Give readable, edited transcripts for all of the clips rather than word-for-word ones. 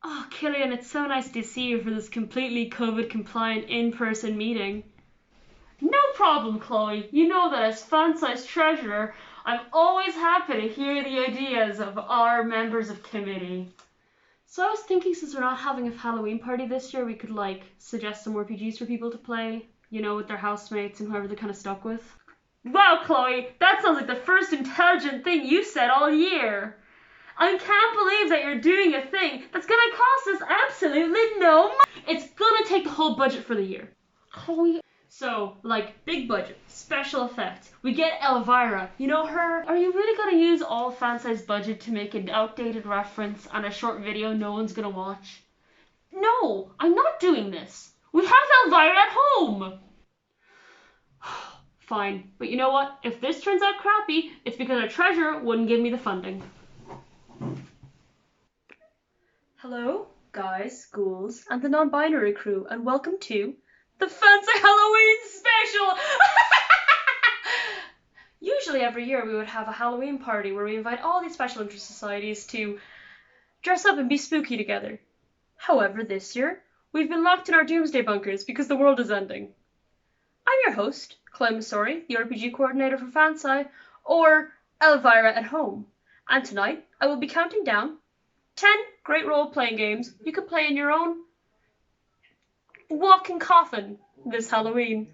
Oh, Killian, it's so nice to see you for this completely COVID-compliant in-person meeting. No problem, Chloe. You know that as fansci's treasurer, I'm always happy to hear the ideas of our members of committee. So I was thinking, since we're not having a Halloween party this year, we could suggest some RPGs for people to play, with their housemates and whoever they're kind of stuck with. Wow, Chloe, that sounds like the first intelligent thing you've said all year. I can't believe that you're doing a thing that's gonna cost us absolutely no money. It's gonna take the whole budget for the year. Chloe. So, big budget, special effects. We get Elvira. You know her? Are you really gonna use all fansci's budget to make an outdated reference on a short video no one's gonna watch? No, I'm not doing this. We have Elvira at home. Fine, but you know what? If this turns out crappy, it's because our treasurer wouldn't give me the funding. Hello, guys, ghouls, and the non-binary crew, and welcome to the fansci Halloween special! Usually every year we would have a Halloween party where we invite all these special interest societies to dress up and be spooky together. However, this year, we've been locked in our doomsday bunkers because the world is ending. I'm your host, Chloe Masori, the RPG coordinator for fansci, or Elvira at home. And tonight, I will be counting down 10 great role-playing games you can play in your own walking coffin this Halloween.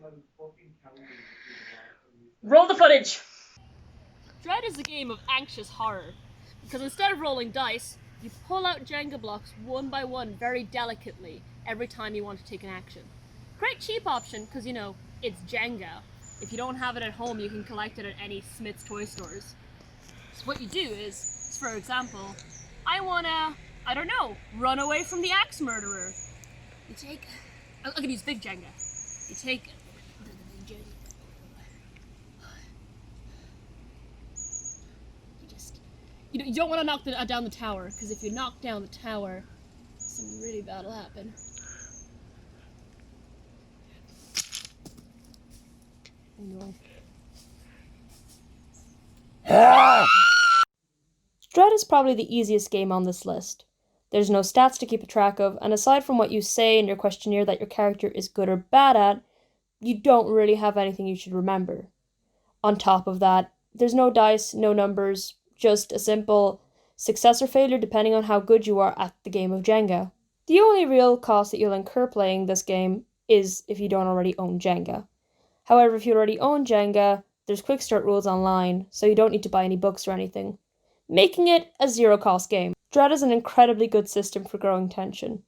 Roll the footage! Dread is a game of anxious horror, because instead of rolling dice, you pull out Jenga blocks one by one very delicately every time you want to take an action. Great cheap option, because it's Jenga. If you don't have it at home, you can collect it at any Smith's toy stores. So what you do is, for example, I wanna, run away from the axe murderer. You take, I'm gonna use big Jenga. You take, you don't want to knock down the tower, because if you knock down the tower, something really bad will happen. Oh no. Dread is probably the easiest game on this list. There's no stats to keep a track of, and aside from what you say in your questionnaire that your character is good or bad at, you don't really have anything you should remember. On top of that, there's no dice, no numbers, just a simple success or failure depending on how good you are at the game of Jenga. The only real cost that you'll incur playing this game is if you don't already own Jenga. However, if you already own Jenga, there's quick start rules online, so you don't need to buy any books or anything, making it a zero-cost game. Dread is an incredibly good system for growing tension.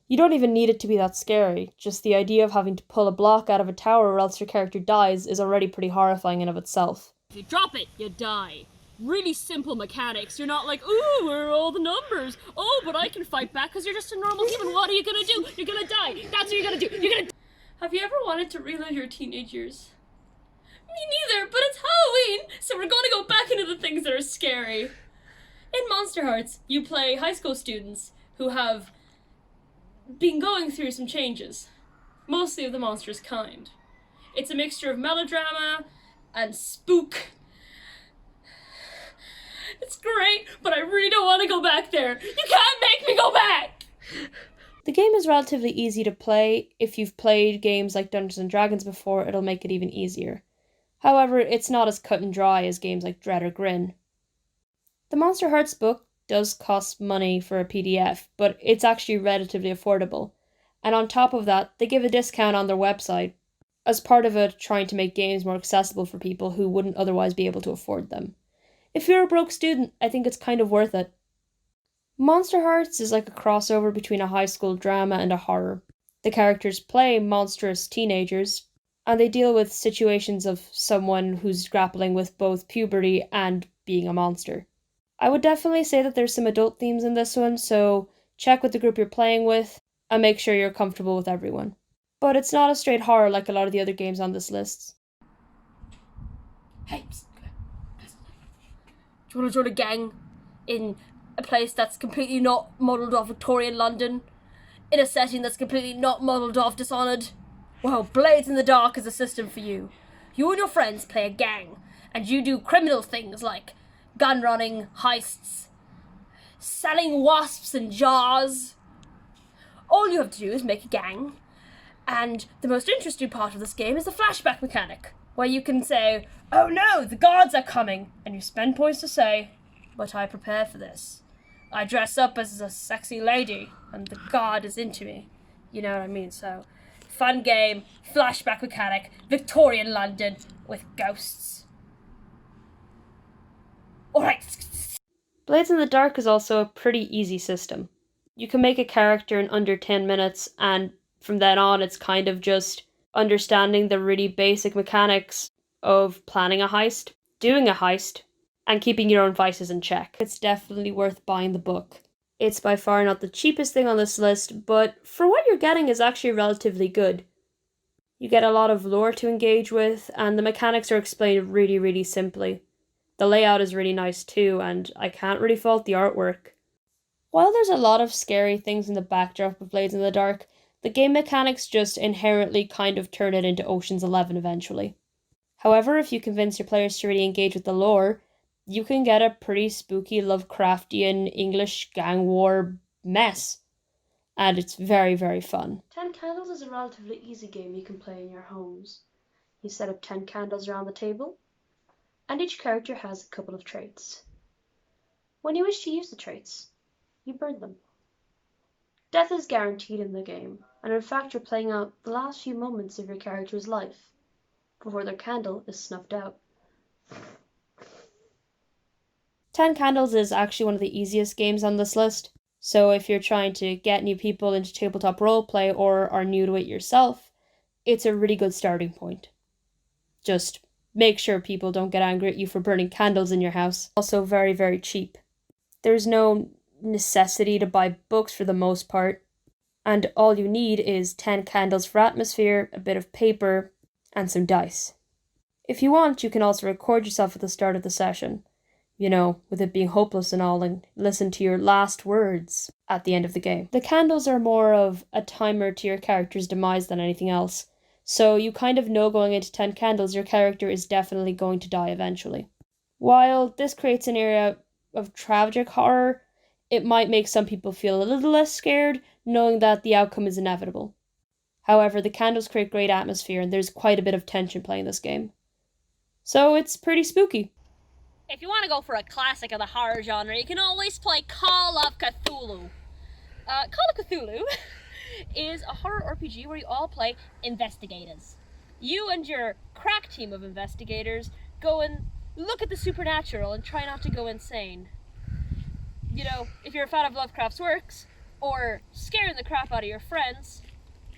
You don't even need it to be that scary, just the idea of having to pull a block out of a tower or else your character dies is already pretty horrifying in of itself. If you drop it, you die. Really simple mechanics. You're not like, ooh, where are all the numbers? Oh, but I can fight back because you're just a normal human. What are you gonna do? You're gonna die. That's what you're gonna do. You're gonna. Have you ever wanted to relive your teenage years? Me neither, but it's Halloween, so we're gonna go back into the things that are scary. In Monster Hearts, you play high school students who have been going through some changes, mostly of the monstrous kind. It's a mixture of melodrama and spook. It's great, but I really don't want to go back there. You can't make me go back! The game is relatively easy to play. If you've played games like Dungeons & Dragons before, it'll make it even easier. However, it's not as cut and dry as games like Dread or Grin. The Monster Hearts book does cost money for a PDF, but it's actually relatively affordable. And on top of that, they give a discount on their website as part of it trying to make games more accessible for people who wouldn't otherwise be able to afford them. If you're a broke student, I think it's kind of worth it. Monster Hearts is like a crossover between a high school drama and a horror. The characters play monstrous teenagers, and they deal with situations of someone who's grappling with both puberty and being a monster. I would definitely say that there's some adult themes in this one, so check with the group you're playing with, and make sure you're comfortable with everyone. But it's not a straight horror like a lot of the other games on this list. Hey, do you want to join a gang in a place that's completely not modelled off Victorian London? In a setting that's completely not modelled off Dishonored? Well, Blades in the Dark is a system for you. You and your friends play a gang, and you do criminal things like gun running, heists, selling wasps and jaws. All you have to do is make a gang, and the most interesting part of this game is the flashback mechanic, where you can say, "Oh no, the gods are coming," and you spend points to say, "But I prepare for this. I dress up as a sexy lady, and the god is into me." You know what I mean? So, fun game, flashback mechanic, Victorian London with ghosts. Alright. Blades in the Dark is also a pretty easy system. You can make a character in under 10 minutes, and from then on it's kind of just understanding the really basic mechanics of planning a heist, doing a heist, and keeping your own vices in check. It's definitely worth buying the book. It's by far not the cheapest thing on this list, but for what you're getting is actually relatively good. You get a lot of lore to engage with, and the mechanics are explained really, really simply. The layout is really nice too, and I can't really fault the artwork. While there's a lot of scary things in the backdrop of Blades in the Dark, the game mechanics just inherently kind of turn it into Ocean's 11 eventually. However, if you convince your players to really engage with the lore, you can get a pretty spooky Lovecraftian English gang war mess. And it's very, very fun. 10 Candles is a relatively easy game you can play in your homes. You set up 10 candles around the table, and each character has a couple of traits. When you wish to use the traits, you burn them. Death is guaranteed in the game, and in fact you're playing out the last few moments of your character's life before their candle is snuffed out. 10 Candles is actually one of the easiest games on this list, so if you're trying to get new people into tabletop roleplay or are new to it yourself, it's a really good starting point. Just make sure people don't get angry at you for burning candles in your house. Also very, very cheap. There's no necessity to buy books for the most part, and all you need is 10 candles for atmosphere, a bit of paper, and some dice. If you want, you can also record yourself at the start of the session, you know, with it being hopeless and all, and listen to your last words at the end of the game. The candles are more of a timer to your character's demise than anything else, so you kind of know going into 10 candles your character is definitely going to die eventually. While this creates an area of tragic horror, it might make some people feel a little less scared, knowing that the outcome is inevitable. However, the candles create great atmosphere, and there's quite a bit of tension playing this game. So it's pretty spooky. If you want to go for a classic of the horror genre, you can always play Call of Cthulhu. Call of Cthulhu is a horror RPG where you all play investigators. You and your crack team of investigators go and look at the supernatural and try not to go insane. You know, if you're a fan of Lovecraft's works, or scaring the crap out of your friends,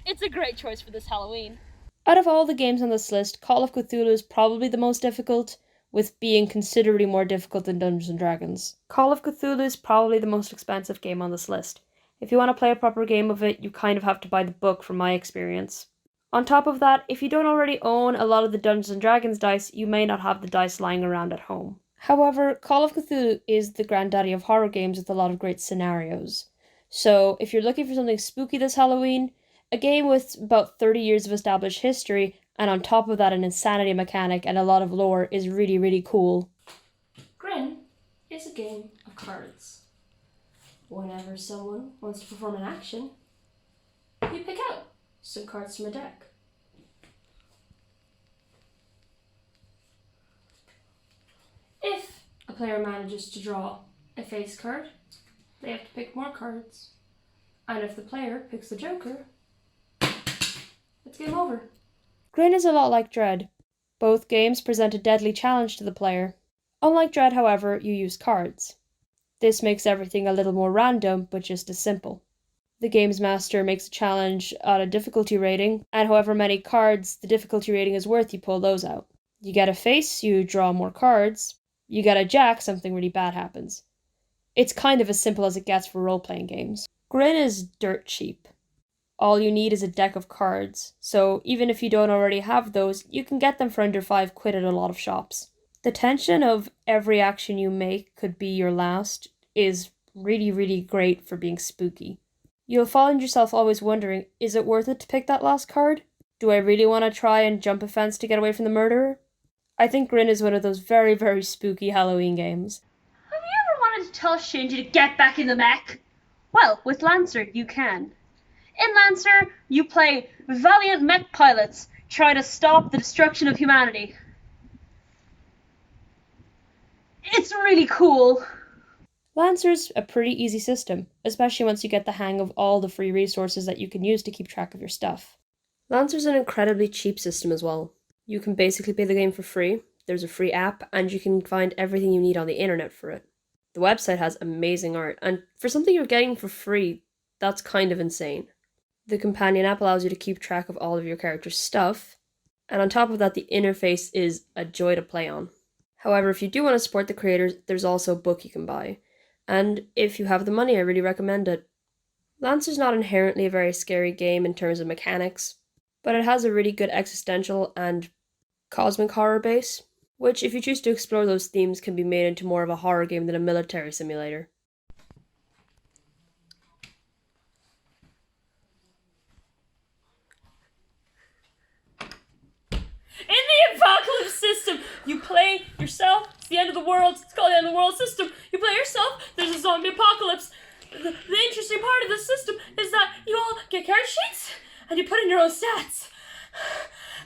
it's a great choice for this Halloween. Out of all the games on this list, Call of Cthulhu is probably the most difficult, with being considerably more difficult than Dungeons & Dragons. Call of Cthulhu is probably the most expensive game on this list. If you want to play a proper game of it, you kind of have to buy the book from my experience. On top of that, if you don't already own a lot of the Dungeons & Dragons dice, you may not have the dice lying around at home. However, Call of Cthulhu is the granddaddy of horror games with a lot of great scenarios. So, if you're looking for something spooky this Halloween, a game with about 30 years of established history, and on top of that an insanity mechanic and a lot of lore is really, really cool. Grin is a game of cards. Whenever someone wants to perform an action, you pick out some cards from a deck. If a player manages to draw a face card, they have to pick more cards. And if the player picks the Joker, it's game over. Grin is a lot like Dread. Both games present a deadly challenge to the player. Unlike Dread, however, you use cards. This makes everything a little more random, but just as simple. The game's master makes a challenge at a difficulty rating, and however many cards the difficulty rating is worth, you pull those out. You get a face, you draw more cards. You get a jack, something really bad happens. It's kind of as simple as it gets for role-playing games. Grin is dirt cheap. All you need is a deck of cards, so even if you don't already have those, you can get them for under £5 at a lot of shops. The tension of every action you make could be your last is really, really great for being spooky. You'll find yourself always wondering, is it worth it to pick that last card? Do I really want to try and jump a fence to get away from the murderer? I think Grin is one of those very, very spooky Halloween games. to tell Shinji to get back in the mech? Well, with Lancer, you can. In Lancer, you play valiant mech pilots trying to stop the destruction of humanity. It's really cool. Lancer's a pretty easy system, especially once you get the hang of all the free resources that you can use to keep track of your stuff. Lancer's an incredibly cheap system as well. You can basically play the game for free, there's a free app, and you can find everything you need on the internet for it. The website has amazing art, and for something you're getting for free, that's kind of insane. The companion app allows you to keep track of all of your character's stuff, and on top of that, the interface is a joy to play on. However, if you do want to support the creators, there's also a book you can buy. And if you have the money, I really recommend it. Lancer's not inherently a very scary game in terms of mechanics, but it has a really good existential and cosmic horror base, which, if you choose to explore those themes, can be made into more of a horror game than a military simulator. In the apocalypse system, you play yourself. It's the end of the world. It's called the end of the world system. You play yourself. There's a zombie apocalypse. The interesting part of the system is that you all get character sheets and you put in your own stats.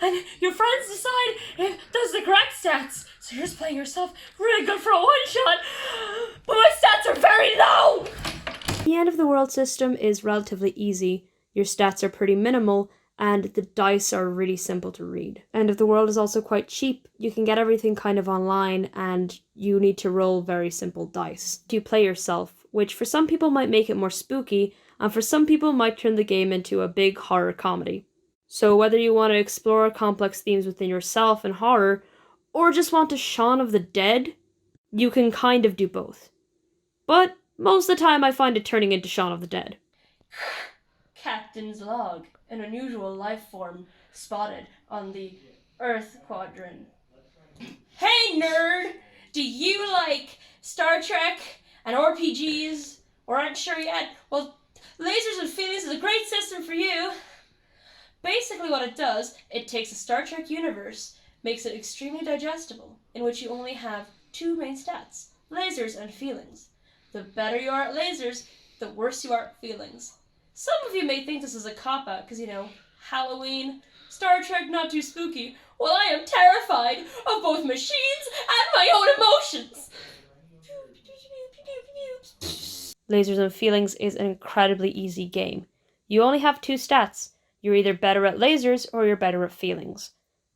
And your friends decide if those are the correct stats. So you're just playing yourself really good for a one-shot. But my stats are very low! The end of the world system is relatively easy. Your stats are pretty minimal, and the dice are really simple to read. End of the world is also quite cheap. You can get everything kind of online, and you need to roll very simple dice. You play yourself, which for some people might make it more spooky, and for some people might turn the game into a big horror comedy. So whether you want to explore complex themes within yourself and horror, or just want a Shaun of the Dead, you can kind of do both. But most of the time I find it turning into Shaun of the Dead. Captain's log. An unusual life form spotted on the Earth quadrant. Hey nerd! Do you like Star Trek and RPGs? Or aren't sure yet? Well, Lasers and Feelings is a great system for you. Basically what it does, it takes a Star Trek universe, makes it extremely digestible, in which you only have two main stats, lasers and feelings. The better you are at lasers, the worse you are at feelings. Some of you may think this is a cop-out, because, Halloween, Star Trek, not too spooky. Well, I am terrified of both machines and my own emotions. Lasers and Feelings is an incredibly easy game. You only have two stats. You're either better at lasers or you're better at feelings.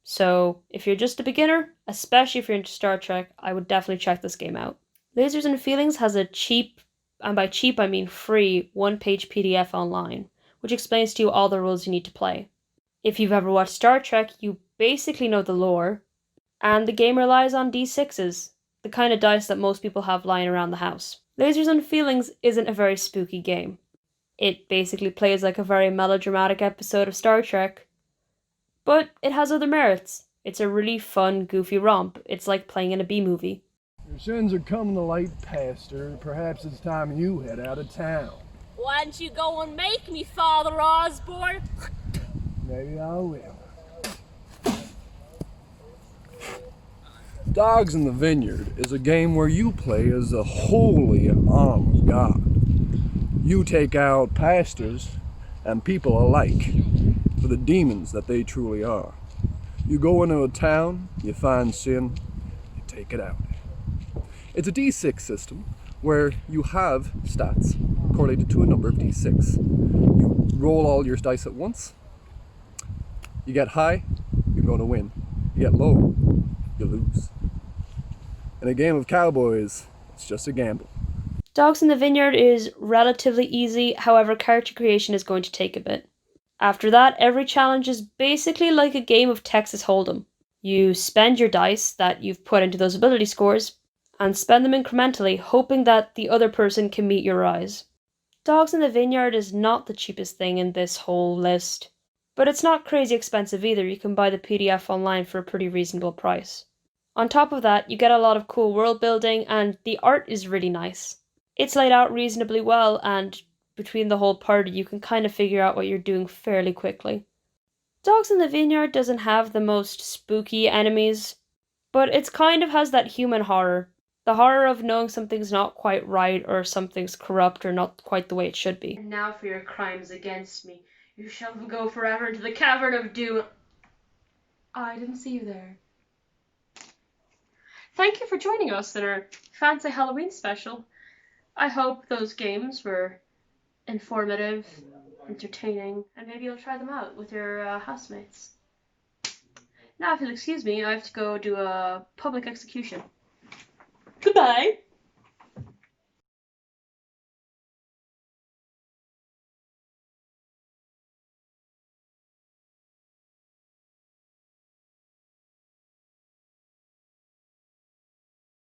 So, if you're just a beginner, especially if you're into Star Trek, I would definitely check this game out. Lasers and Feelings has a cheap, and by cheap I mean free, one-page PDF online, which explains to you all the rules you need to play. If you've ever watched Star Trek, you basically know the lore, and the game relies on D6s, the kind of dice that most people have lying around the house. Lasers and Feelings isn't a very spooky game. It basically plays like a very melodramatic episode of Star Trek, but it has other merits. It's a really fun, goofy romp. It's like playing in a B-movie. Your sins are coming to light, Pastor. Perhaps it's time you head out of town. Why don't you go and make me, Father Osborne? Maybe I will. Dogs in the Vineyard is a game where you play as the holy arm of God. You take out pastors and people alike for the demons that they truly are. You go into a town, you find sin, you take it out. It's a D6 system where you have stats correlated to a number of D6. You roll all your dice at once. You get high, you're going to win. You get low, you lose. In a game of cowboys, it's just a gamble. Dogs in the Vineyard is relatively easy, however character creation is going to take a bit. After that, every challenge is basically like a game of Texas Hold'em. You spend your dice that you've put into those ability scores, and spend them incrementally, hoping that the other person can meet your rise. Dogs in the Vineyard is not the cheapest thing in this whole list, but it's not crazy expensive either. You can buy the PDF online for a pretty reasonable price. On top of that, you get a lot of cool world building, and the art is really nice. It's laid out reasonably well, and between the whole party you can kind of figure out what you're doing fairly quickly. Dogs in the Vineyard doesn't have the most spooky enemies, but it kind of has that human horror. The horror of knowing something's not quite right or something's corrupt or not quite the way it should be. And now for your crimes against me. You shall go forever into the cavern of doom. I didn't see you there. Thank you for joining us in our fancy Halloween special. I hope those games were informative, entertaining, and maybe you'll try them out with your housemates. Now, if you'll excuse me, I have to go do a public execution. Goodbye!